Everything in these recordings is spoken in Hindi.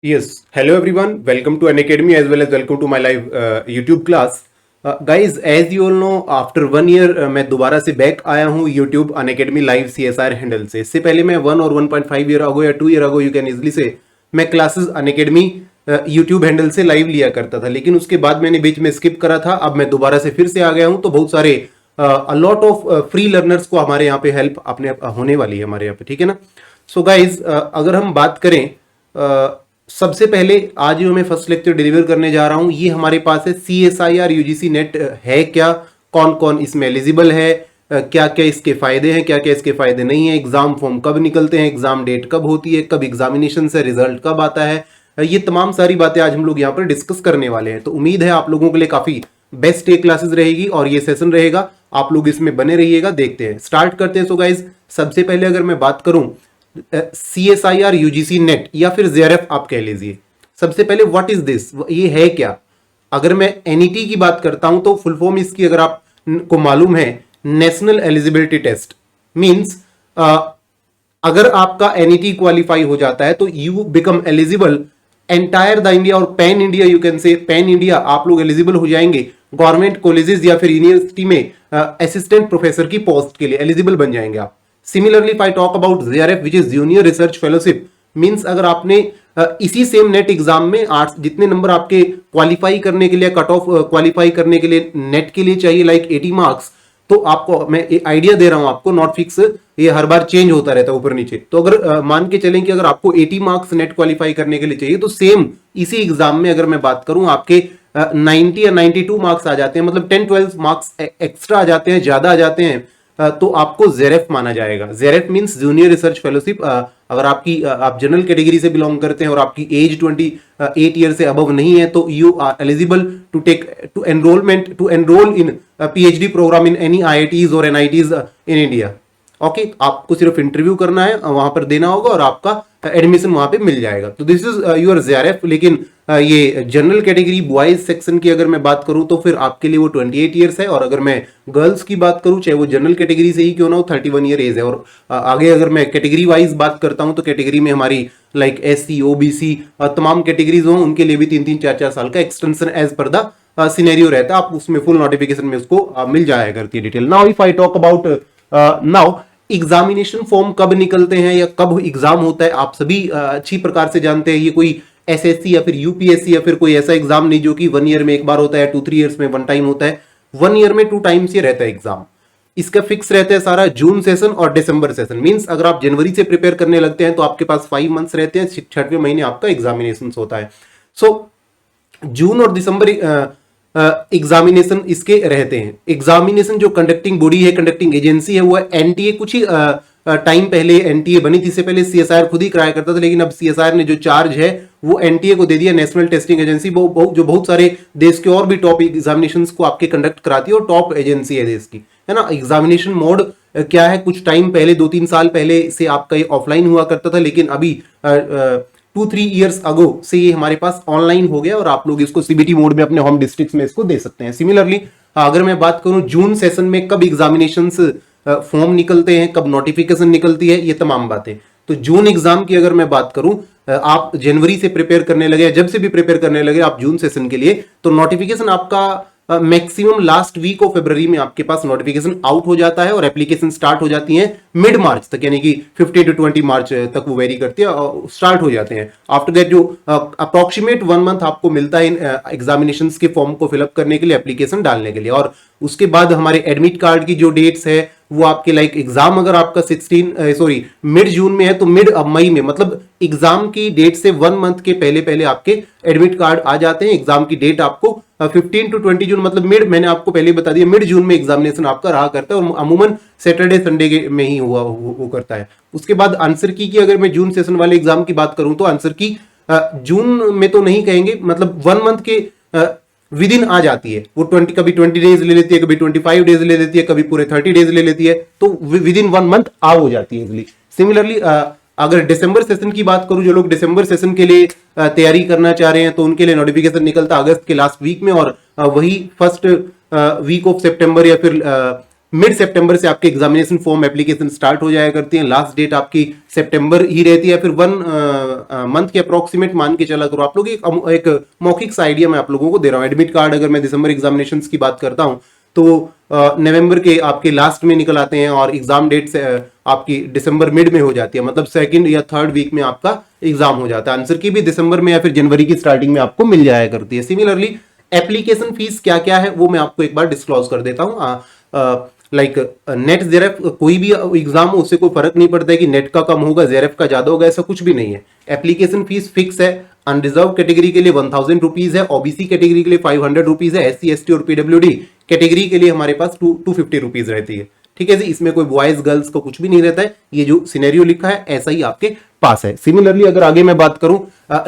Yes, hello everyone. Welcome to Unacademy as well as welcome to my live YouTube class. Guys, as you all know, after 1 year मैं दोबारा से बैक आया हूँ YouTube Unacademy Live CSR handle से. इससे पहले मैं 1 और 1.5 ईयर अगो या 2 year ago you can easily से मैं क्लासेस Unacademy YouTube हैंडल से लाइव लिया करता था, लेकिन उसके बाद मैंने बीच में स्किप करा था. अब मैं दोबारा से फिर से आ गया हूँ, तो बहुत सारे लॉट ऑफ फ्री लर्नर्स को हमारे यहाँ पे हेल्प अपने होने वाली है हमारे यहाँ पे, ठीक है ना. सो गाइज, अगर हम बात करें सबसे पहले आज जो मैं फर्स्ट लेक्चर डिलीवर करने जा रहा हूं, ये हमारे पास है CSIR UGC नेट है क्या, कौन कौन इसमें एलिजिबल है, क्या क्या इसके फायदे हैं, क्या क्या इसके फायदे नहीं है, एग्जाम फॉर्म कब निकलते हैं, एग्जाम डेट कब होती है, कब एग्जामिनेशन से रिजल्ट कब आता है, ये तमाम सारी बातें आज हम लोग यहाँ पर डिस्कस करने वाले हैं. तो उम्मीद है आप लोगों के लिए काफी बेस्ट एक क्लासेस रहेगी और ये सेशन रहेगा. आप लोग इसमें बने रहिएगा. देखते हैं, स्टार्ट करते हैं. सो गाइज, सबसे पहले अगर मैं बात करूं CSIR UGC नेट या फिर JRF आप कह लीजिए, सबसे पहले व्हाट इज दिस, ये है क्या. अगर मैं NET की बात करता हूं तो फुल फॉर्म इसकी अगर आप को मालूम है, नेशनल एलिजिबिलिटी टेस्ट. मींस अगर आपका NET क्वालिफाई हो जाता है तो you become eligible entire the India और pan India, you can say pan India आप लोग एलिजिबल हो जाएंगे गवर्नमेंट कॉलेजेस या फिर यूनिवर्सिटी में असिस्टेंट प्रोफेसर की पोस्ट के लिए एलिजिबल बन जाएंगे आप. Similarly, if I talk about JRF, which is Junior Research Fellowship, means अगर आपने इसी सेम नेट एग्जाम में आर्ट्स जितने नंबर आपके क्वालिफाई करने के लिए, कट ऑफ क्वालिफाई करने के लिए नेट के लिए चाहिए लाइक 80 मार्क्स, तो आपको मैं आइडिया दे रहा हूं, आपको नॉट फिक्स, ये हर बार चेंज होता रहता है ऊपर नीचे. तो अगर मान के चलें कि अगर आपको 80 मार्क्स नेट क्वालिफाई करने के लिए चाहिए, तो सेम इसी एग्जाम में अगर मैं बात करूं आपके 90 या 92 मार्क्स आ जाते हैं, मतलब 10-12 मार्क्स एक्स्ट्रा आ जाते हैं, ज्यादा आ जाते हैं, तो आपको JRF माना जाएगा. JRF means junior research fellowship. अगर आप जनरल कैटेगरी से बिलोंग करते हैं और आपकी एज 28 ईयर से अबव नहीं है, तो you are eligible to enrol in PhD programme in any IITs और NITs इन इंडिया. ओके, आपको सिर्फ इंटरव्यू करना है, वहां पर देना होगा और आपका एडमिशन वहां पे मिल जाएगा. तो दिस इज यूर JRF. लेकिन ये जनरल कैटेगरी बॉयज सेक्शन की अगर मैं बात करूं तो फिर आपके लिए वो 28 ईयर्स है, और अगर मैं गर्ल्स की बात करूं, चाहे वो जनरल कैटेगरी से ही क्यों ना हो, 31 ईयर एज है. और आगे अगर मैं कैटेगरी वाइज बात करता हूं तो कैटेगरी में हमारी लाइक SC OBC तमाम कैटेगरीज हों, उनके लिए भी 3-3 4-4 साल का extension as per the scenario रहता है. आप उसमें फुल नोटिफिकेशन में उसको मिल जाया करती है detail. Now if I talk about now examination form कब निकलते हैं या कब एग्जाम होता है, आप सभी अच्छी प्रकार से जानते हैं. ये कोई SSC या फिर UPSC या फिर कोई ऐसा एग्जाम नहीं जो कि 1 ईयर में एक बार होता है, 2-3 ईयर्स में 1 टाइम होता है. 1 ईयर में 2 टाइम्स ये रहता है एग्जाम. इसका फिक्स रहता है सारा जून सेशन और दिसंबर सेशन. मींस अगर आप जनवरी से प्रिपेयर करने लगते हैं तो आपके पास 5 मंथ्स रहते हैं, 6वें महीने आपका एग्जामिनेशन होता है. सो जून और दिसंबर एग्जामिनेशन इसके रहते हैं. एग्जामिनेशन जो कंडक्टिंग बॉडी है, कंडक्टिंग एजेंसी है, वो है NTA. कुछ ही टाइम पहले NTA बनी थी, इससे पहले CSIR खुद ही कराया करता था, लेकिन अब CSIR ने जो चार्ज है वो NTA को दे दिया, नेशनल टेस्टिंग एजेंसी, जो बहुत सारे देश के और भी टॉप एग्जामिनेशंस को आपके कंडक्ट कराती है और टॉप एजेंसी है देश की, है ना. एग्जामिनेशन मोड क्या है, कुछ टाइम पहले 2-3 साल पहले से आपका ये ऑफलाइन हुआ करता था, लेकिन अभी 2-3 ईयर्स अगो से ये हमारे पास ऑनलाइन हो गया और आप लोग इसको CBT मोड में अपने होम डिस्ट्रिक्ट में इसको दे सकते हैं. सिमिलरली अगर मैं बात करूं जून सेशन में कब एग्जामिनेशंस फॉर्म निकलते हैं, कब नोटिफिकेशन निकलती है, ये तमाम बातें. तो जून एग्जाम की अगर मैं बात करूं, आप जनवरी से प्रिपेयर करने लगे, जब से भी प्रिपेयर करने लगे आप जून सेशन के लिए, तो नोटिफिकेशन आपका मैक्सिमम लास्ट वीक ऑफ फरवरी में आपके पास नोटिफिकेशन आउट हो जाता है और एप्लीकेशन स्टार्ट हो जाती है मिड मार्च तक, यानी कि 15 to 20 मार्च तक वो वेरी करती है, स्टार्ट हो जाते हैं. आफ्टर दैट जो अप्रोक्सीमेट 1 मंथ आपको मिलता है इन एग्जामिनेशन के फॉर्म को फिलअप करने के लिए, एप्लीकेशन डालने के लिए. और उसके बाद हमारे एडमिट कार्ड की जो डेट्स है वो आपके लाइक एग्जाम अगर आपका मिड जून में है तो मिड मई में, मतलब एग्जाम की डेट से 1 मंथ के पहले पहले आपके एडमिट कार्ड आ जाते हैं. एग्जाम की डेट आपको 15 to 20 जून, मतलब मिड, मैंने आपको पहले बता दिया, मिड जून में एग्जामिनेशन आपका रहा करता है और अमूमन सैटरडे संडे में ही वो करता है. उसके बाद आंसर की अगर मैं जून सेशन वाले एग्जाम की बात करूं तो आंसर की जून में तो नहीं कहेंगे, मतलब 1 मंथ के विद इन आ जाती है. वो कभी 20 डेज ले लेती है, कभी 25 डेज ले लेती है, कभी पूरे 30 डेज ले लेती है, तो विद इन 1 मंथ आ हो जाती है इजिली. सिमिलरली अगर दिसंबर सेशन की बात करूं, जो लोग दिसंबर सेशन के लिए तैयारी करना चाह रहे हैं तो उनके लिए नोटिफिकेशन निकलता अगस्त के लास्ट वीक में, और वही फर्स्ट वीक ऑफ सितंबर या फिर मिड सितंबर से आपके एग्जामिनेशन फॉर्म एप्लीकेशन स्टार्ट हो जाया करती है। लास्ट डेट आपकी सितंबर ही रहती है, फिर 1 मंथ के अप्रोक्सीमेट मान के चला करो आप लोग। एक मौखिक सा आइडिया मैं आप लोगों को दे रहा हूँ। एडमिट कार्ड अगर मैं दिसंबर एग्जामिनेशन की बात करता हूँ तो नवंबर के आपके लास्ट में निकल आते हैं और एग्जाम डेट से आपकी दिसंबर मिड में हो जाती है, मतलब सेकंड या थर्ड वीक में आपका एग्जाम हो जाता है। आंसर की भी दिसंबर में या फिर जनवरी की स्टार्टिंग में आपको मिल जाया करती है। सिमिलरली एप्लीकेशन फीस क्या क्या है वो मैं आपको एक बार डिस्क्लोज कर देता हूँ। लाइक नेट जेरेफ कोई भी एग्जाम हो उससे कोई फर्क नहीं पड़ता है कि नेट का कम होगा जेरेफ का ज्यादा होगा, ऐसा कुछ भी नहीं है। एप्लीकेशन फीस फिक्स है। अनरिजर्व कैटेगरी के लिए 1000 रुपीज है, ओबीसी कैटेगरी के लिए 500 रुपीज है, एससी एसटी और पीडब्ल्यूडी कैटेगरी के लिए हमारे पास 250 रुपीज रहती है। ठीक है जी, इसमें कोई बॉयज गर्ल्स को कुछ भी नहीं रहता है। ये जो सिनेरियो लिखा है ऐसा ही आपके पास है। सिमिलरली अगर आगे मैं बात करूं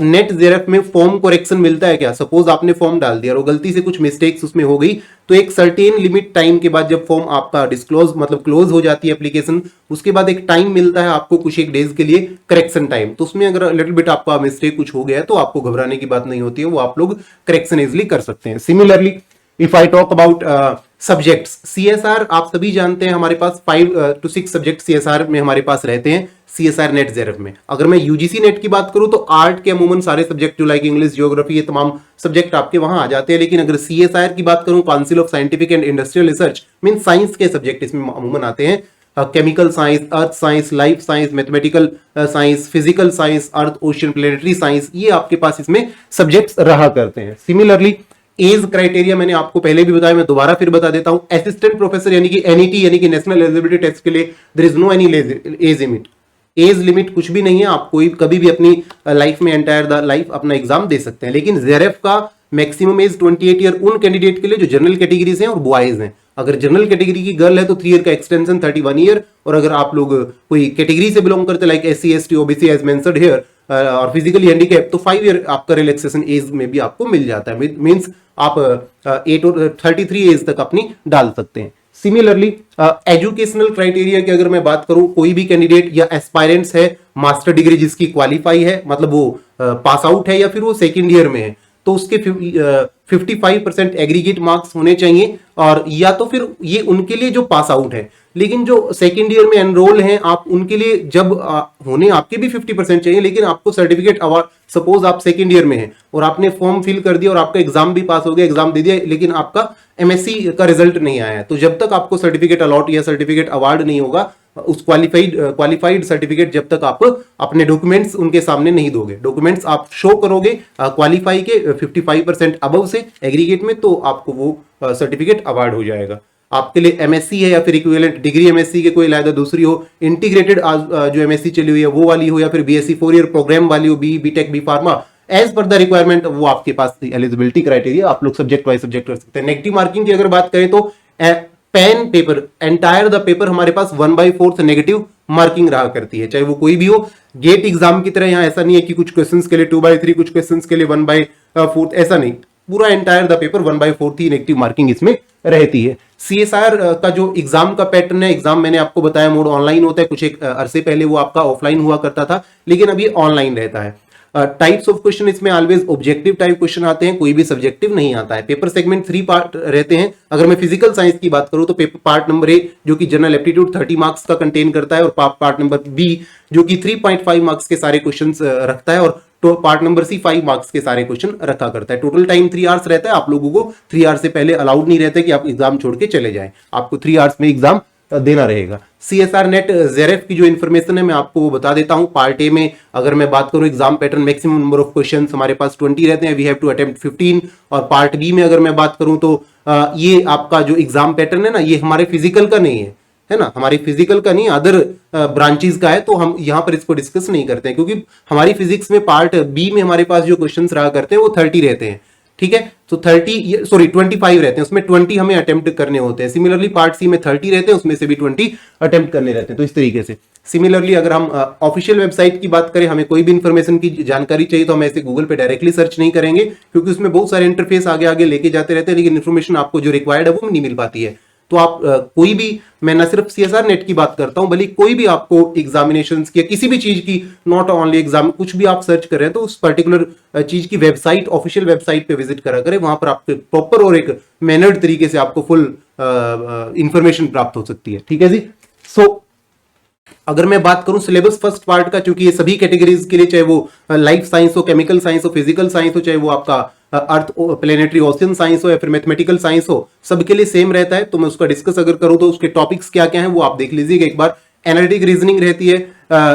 नेट जेरेफ में फॉर्म करेक्शन मिलता है क्या? सपोज आपने फॉर्म डाल दिया और गलती से कुछ मिस्टेक्स उसमें हो गई तो एक सर्टेन लिमिट टाइम के बाद जब फॉर्म आपका डिस्क्लोज मतलब क्लोज हो जाती है एप्लीकेशन, उसके बाद एक टाइम मिलता है आपको कुछ एक डेज के लिए करेक्शन टाइम। तो उसमें अगर लिटिल बिट आपका मिस्टेक कुछ हो गया है तो आपको घबराने की बात नहीं होती है, वो आप लोग करेक्शन इजिली कर सकते हैं। Similarly if I talk about subjects, CSR आप सभी जानते हैं हमारे पास 5 to 6 सब्जेक्ट सीएसआर में हमारे पास रहते हैं सीएसआर नेट जेरेफ में। अगर मैं यूजीसी नेट की बात करूं तो आर्ट के अमूमन सारे सब्जेक्ट जो लाइक इंग्लिश ज्योग्राफी ये तमाम सब्जेक्ट आपके वहां आ जाते हैं। लेकिन अगर सीएसआर की बात करूं council of scientific and industrial research mean science के सब्जेक्ट इसमें अमूमन आते हैं। Chemical science, earth science, life science, mathematical science, physical science, earth ocean planetary science, ये आपके पास इसमें सब्जेक्ट्स रहा करते हैं। सिमिलरली एज क्राइटेरिया मैंने आपको पहले भी बताया, मैं दोबारा फिर बता देता हूं। असिस्टेंट प्रोफेसर यानी कि एनईटी यानी कि नेशनल एलिजिबिलिटी टेस्ट के लिए there is no any age limit. Age limit कुछ भी नहीं है, आप कोई कभी भी अपनी लाइफ में एंटायर द लाइफ अपना एग्जाम दे सकते हैं। लेकिन जेरेफ का मैक्सिमम एज 28 ईयर उन कैंडिडेट के लिए जो जनरल कैटेगरीज हैं और बॉयज हैं। अगर जनरल कैटेगरी की गर्ल है तो 3 ईयर का एक्सटेंशन 31 ईयर, और अगर आप लोग कोई कैटेगरी से बिलोंग करते like SC ST OBC as mentioned here और फिजिकली हैंडीकैप तो 5 ईयर आपका रिलैक्सेशन एज में भी आपको मिल जाता है। मींस आप 8 और 33 एज तक अपनी डाल सकते हैं। सिमिलरली एजुकेशनल क्राइटेरिया की अगर मैं बात करूं, कोई भी कैंडिडेट या एस्पायरेंट्स है मास्टर डिग्री जिसकी क्वालिफाई है, मतलब वो पास आउट है या फिर वो सेकेंड ईयर में है, तो उसके 55% एग्रीगेट मार्क्स होने चाहिए। और या तो फिर ये उनके लिए जो पास आउट है, लेकिन जो सेकेंड ईयर में एनरोल हैं आप उनके लिए जब होने आपके भी 50% चाहिए, लेकिन आपको सर्टिफिकेट अवार्ड, सपोज आप सेकेंड ईयर में हैं और आपने फॉर्म फिल कर दिया और आपका एग्जाम भी पास हो गया, एग्जाम दे दिया, लेकिन आपका एमएससी का रिजल्ट नहीं आया है, तो जब तक आपको सर्टिफिकेट अलॉट या सर्टिफिकेट अवार्ड नहीं होगा उस क्वालिफाइड सर्टिफिकेट, जब तक आप अपने डॉक्यूमेंट्स उनके सामने नहीं दोगे, डॉक्यूमेंट्स आप शो करोगे क्वालिफाई के 55% अबव से एग्रीगेट में, तो आपको वो सर्टिफिकेट अवार्ड हो जाएगा। आपके लिए एमएससी है या फिर इक्विवेलेंट डिग्री एमएससी के कोई लायदा दूसरी हो, इंटीग्रेटेड जो एमएससी चली हुई है वो वाली हो, या फिर बीएससी 4 ईयर प्रोग्राम वाली हो, B tech B pharma, as per the requirement, वो आपके पास एलिजिबिलिटी क्राइटेरिया आप लोग सब्जेक्ट वाइज सब्जेक्ट कर सकते हैं। नेगेटिव मार्किंग की अगर बात करें तो pen paper entire the paper हमारे पास 1/4 नेगेटिव मार्किंग रहा करती है, चाहे वो कोई भी हो। गेट एग्जाम की तरह यहाँ ऐसा नहीं है कि कुछ क्वेश्चंस के लिए 2/3, कुछ क्वेश्चंस के लिए 1/4, ऐसा नहीं, पूरा entire the paper 1/4 he negative marking इसमें रहती है। सीएसआर का जो एग्जाम का पैटर्न है, एग्जाम मैंने आपको बताया मोड ऑनलाइन होता है, कुछ एक अरसे पहले वो आपका ऑफलाइन हुआ करता था, लेकिन अब ये ऑनलाइन रहता है। टाइप्स ऑफ क्वेश्चन इसमें ऑलवेज ऑब्जेक्टिव टाइप क्वेश्चन आते हैं, कोई भी सब्जेक्टिव नहीं आता है। पेपर सेगमेंट 3 पार्ट रहते हैं। अगर मैं फिजिकल साइंस की बात करूं तो पेपर पार्ट नंबर ए जो कि जनरल एप्टीट्यूड 30 मार्क्स का कंटेन करता है, और पार्ट नंबर बी जो कि 3.5 मार्क्स के सारे क्वेश्चन रखता है, और तो पार्ट नंबर सी 5 मार्क्स के सारे क्वेश्चन रखा करता है। टोटल टाइम 3 आवर्स रहता है। आप लोगों को 3 आवर्स से पहले अलाउड नहीं रहता कि आप एग्जाम छोड़ के चले जाएं, आपको 3 आवर्स में एग्जाम देना रहेगा। सीएसआर नेट जेरेफ की जो इन्फॉर्मेशन है मैं आपको वो बता देता हूं। पार्ट ए में अगर मैं बात करूं exam pattern, maximum number of questions हमारे पास 20 रहते हैं, वी हैव टू अटेम्प्ट 15। और पार्ट बी में अगर मैं बात करूं तो ये आपका जो एग्जाम पैटर्न है ना, ये हमारे फिजिकल का नहीं है ना, हमारी फिजिकल का नहीं, अदर ब्रांचेस का है, तो हम यहाँ पर इसको डिस्कस नहीं करते हैं, क्योंकि हमारी फिजिक्स में पार्ट बी में हमारे पास जो क्वेश्चंस रहा करते हैं वो 30 रहते हैं। ठीक है, तो 25 रहते हैं, उसमें 20 हमें अटेम्प्ट करने होते हैं। सिमिलरली पार्ट सी में 30 रहते हैं, उसमें से भी 20 अटेम्प्ट करने रहते हैं। तो इस तरीके से सिमिलरली अगर हम ऑफिशियल वेबसाइट की बात करें, हमें कोई भी इंफॉर्मेशन की जानकारी चाहिए तो हम ऐसे गूगल पे डायरेक्टली सर्च नहीं करेंगे, क्योंकि उसमें बहुत सारे इंटरफेस आगे आगे लेके जाते रहते हैं, लेकिन इन्फॉर्मेशन आपको जो रिक्वायर्ड है वो नहीं मिल पाती है। तो आप कोई भी, मैं ना सिर्फ सीएसआर नेट की बात करता हूं, बल्कि कोई भी आपको एग्जामिनेशंस की या किसी भी चीज की, नॉट ओनली एग्जाम, कुछ भी आप सर्च कर रहे हैं तो उस पर्टिकुलर चीज की वेबसाइट, ऑफिशियल वेबसाइट पे विजिट करा करें। वहां पर आपको प्रॉपर और एक मैनर्ड तरीके से आपको फुल इंफॉर्मेशन प्राप्त हो सकती है। ठीक है जी। सो अगर मैं बात करूं सिलेबस फर्स्ट पार्ट का, क्योंकि ये सभी कैटेगरीज के लिए, चाहे वो लाइफ साइंस हो, केमिकल साइंस हो, फिजिकल साइंस हो, चाहे वो आपका अर्थ प्लेनेटरी ओशियन साइंस हो या फिर मैथमेटिकल साइंस हो, सबके लिए सेम रहता है। तो मैं उसका डिस्कस अगर करूं तो उसके टॉपिक्स क्या क्या हैं वो आप देख लीजिएगा एक बार। एनालिटिक रीजनिंग रहती है,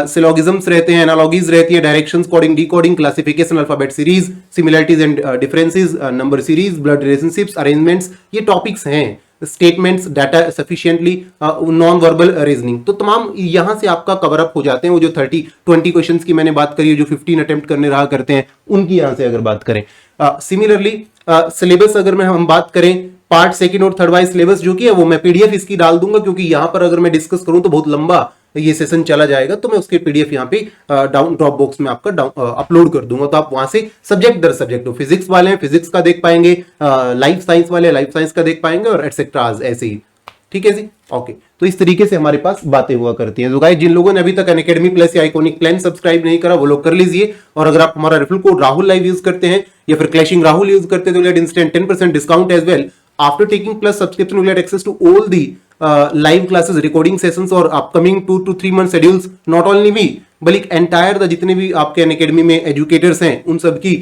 सिलोगिज्म्स रहते हैं, एनालॉजीज रहती है, directions, coding, decoding, classification, alphabet series, similarities and differences, number series, blood relationships, arrangements, ये टॉपिक्स हैं। Statements, data sufficiently, non verbal reasoning, तो तमाम यहां से आपका कवर अप हो जाते हैं। वो जो 20 क्वेश्चंस की मैंने बात करी है, जो 15 अटेम्प्ट करने रहा करते हैं, उनकी यहां से अगर बात करें। सिमिलरली सिलेबस अगर मैं हम बात करें, पार्ट सेकंड और थर्ड वाइज सिलेबस जो कि है वो मैं पीडीएफ इसकी डाल दूंगा, क्योंकि यहां पर अगर मैं डिस्कस करूं तो बहुत लंबा ये सेशन चला जाएगा, तो मैं उसके पीडीएफ यहाँ पे डाउन ड्रॉप बॉक्स में आपका अपलोड कर दूंगा। तो आप वहां से सब्जेक्ट दर सब्जेक्ट हो, फिजिक्स वाले हैं फिजिक्स का देख पाएंगे, लाइफ साइंस वाले लाइफ साइंस का देख पाएंगे, और एटसेट्रा ऐसे ही। ठीक है जी, ओके। तो इस तरीके से हमारे पास बातें हुआ करती हैं। तो गाइस, जिन लोगों ने अभी तक अनअकैडमी प्लस या आइकॉनिक प्लान सब्सक्राइब नहीं करा वो लोग कर लीजिए। और अगर आप हमारा referral code Rahul live use करते हैं या फिर क्लैशिंग राहुल यूज करते हैं तो get instant 10% discount as well. After taking plus subscription you get access to all the live classes, recording sessions और upcoming 2 to 3 month schedules. Not only me बल्कि एंटायर द जितने भी आपके अनअकैडमी में एजुकेटर्स हैं उन सबकी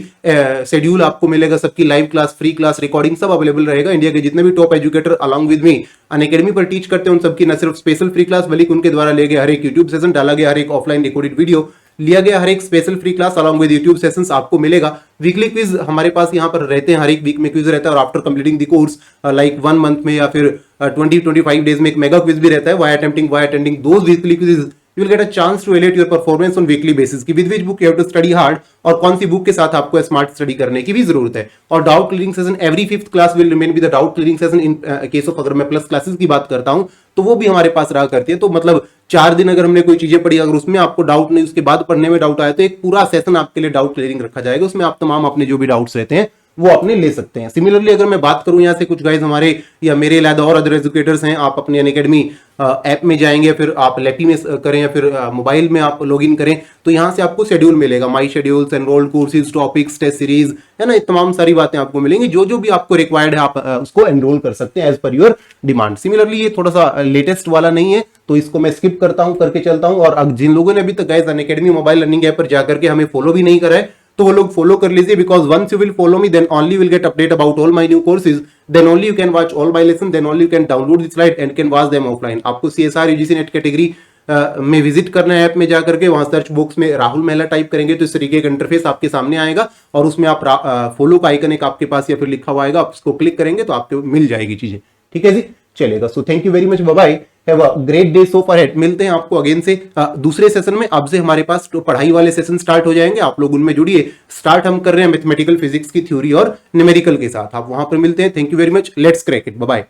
शेड्यूल आपको मिलेगा, सबकी live class, free class, recording सब अवेलेबल रहेगा। इंडिया के जितने भी top educator along with me Unacademy पर टीच करते हैं उन सबकी न सिर्फ स्पेशल फ्री क्लास बल्कि उनके द्वारा लिए गए हर एक यूट्यूब सेशन, डाला गया हर एक ऑफलाइन रिकॉर्डेड वीडियो, लिया गया हर एक special free class along with YouTube sessions आपको मिलेगा। वीकली क्विज हमारे पास यहाँ पर रहते हैं, हर एक वीक में क्विज रहता है। और after completing the course like 1 month में या फिर 20-25 डेज में एक मेगा क्विज भी रहता है। By attending those weekly quiz you will get a chance to elevate your performance on weekly basis कि with which book you have to study hard और कौन सी बुक के साथ आपको स्मार्ट स्टडी करने की भी जरूरत है। और doubt clearing session every 5th class will remain with the doubt clearing session in case of, अगर मैं प्लस क्लासेस की बात करता हूं तो वो भी हमारे पास रहा करती है। तो मतलब 4 दिन अगर हमने कोई चीजें पढ़ी, अगर उसमें आपको डाउट नहीं, उसके बाद पढ़ने में डाउट आया, तो एक पूरा सेशन आपके लिए डाउट क्लियरिंग रखा जाएगा। उसमें आप तमाम अपने जो भी डाउट्स रहते हैं वो अपने ले सकते हैं। सिमिलरली अगर मैं बात करूं यहाँ से कुछ गाइज हमारे या मेरे अलावा और अदर एजुकेटर्स हैं, आप अपने अनअकैडमी ऐप में जाएंगे, फिर आप लैपी में करें या फिर मोबाइल में आप लॉगिन करें, तो यहाँ से आपको शेड्यूल मिलेगा, my schedules, enrolled courses, topics, test series, है ना, ये तमाम सारी बातें आपको मिलेंगी। जो जो भी आपको रिक्वायर्ड है आप उसको एनरोल कर सकते हैं as per your demand. Similarly ये थोड़ा सा लेटेस्ट वाला नहीं है तो इसको मैं स्किप करता हूं, करके चलता हूं। और जिन लोगों ने अभी तक guys Unacademy mobile learning app पर जाकर के हमें फॉलो भी नहीं करा है तो वो लोग फॉलो कर लीजिए, because once you will follow me then only will get update about all my new courses, then only you can watch all my lesson, then only you can download the slide and can watch them offline. आपको सीएसआर यूजीसी नेट कैटेगरी में विजिट करना है, ऐप में जाकर के वहां सर्च बॉक्स में राहुल महिला टाइप करेंगे तो इस तरीके का इंटरफेस आपके सामने आएगा और उसमें आप फॉलो का आइकन एक आपके पास या फिर लिखा हुआ आएगा, आप उसको क्लिक करेंगे तो आपको मिल जाएगी चीजें। ठीक है जी, चलेगा। So thank you very much, bye bye, have a great day so far. मिलते हैं आपको अगेन से दूसरे सेशन में। अब से हमारे पास तो पढ़ाई वाले सेशन स्टार्ट हो जाएंगे, आप लोग उनमें जुड़िए। स्टार्ट हम कर रहे हैं मैथमेटिकल फिजिक्स की थ्योरी और न्यूमेरिकल के साथ, आप वहां पर मिलते हैं। Thank you very much, let's crack it, bye bye.